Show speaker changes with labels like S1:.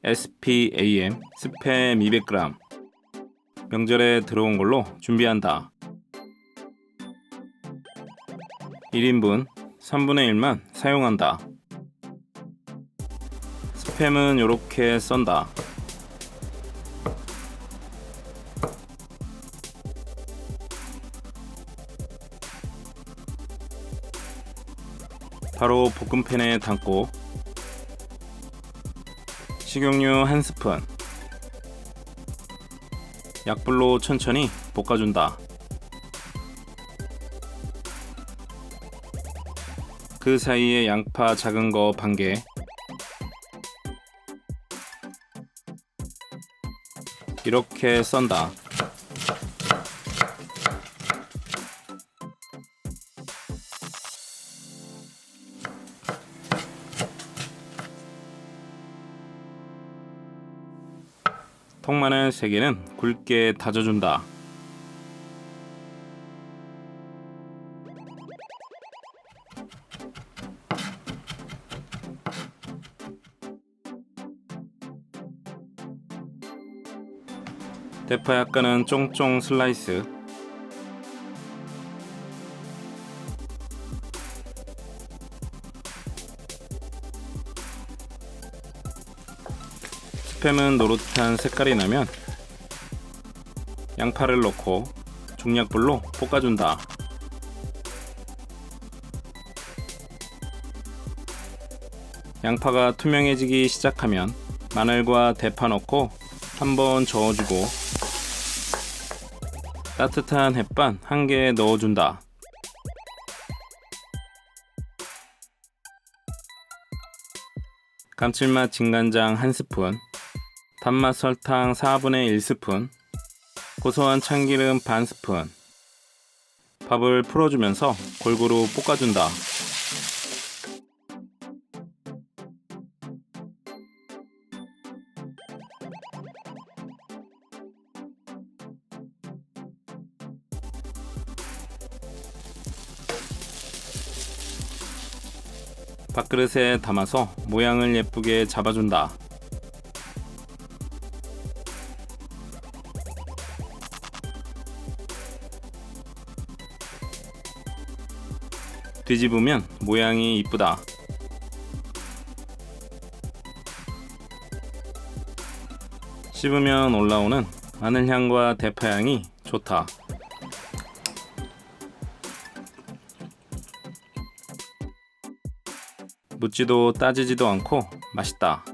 S1: SPAM 스팸 200g. 명절에 들어온 걸로 준비한다. 1인분 3분의 1만 사용한다. 스팸은 이렇게 썬다. 바로 볶음팬에 담고 식용유 1스푼, 약불로 천천히 볶아준다. 그 사이에 양파 작은 거 반 개, 이렇게 썬다. 통마늘 3개는 굵게 다져준다. 대파 약간은 쫑쫑 슬라이스. 스팸은 노릇한 색깔이 나면 양파를 넣고 중약불로 볶아준다. 양파가 투명해지기 시작하면 마늘과 대파 넣고 한번 저어주고 따뜻한 햇반 1개 넣어준다. 감칠맛 진간장 1스푼, 단맛 설탕 4분의 1스푼, 고소한 참기름 반 스푼. 밥을 풀어주면서 골고루 볶아준다. 밥그릇에 담아서 모양을 예쁘게 잡아준다. 뒤집으면 모양이 이쁘다. 씹으면 올라오는 마늘향과 대파향이 좋다. 묻지도 따지지도 않고 맛있다.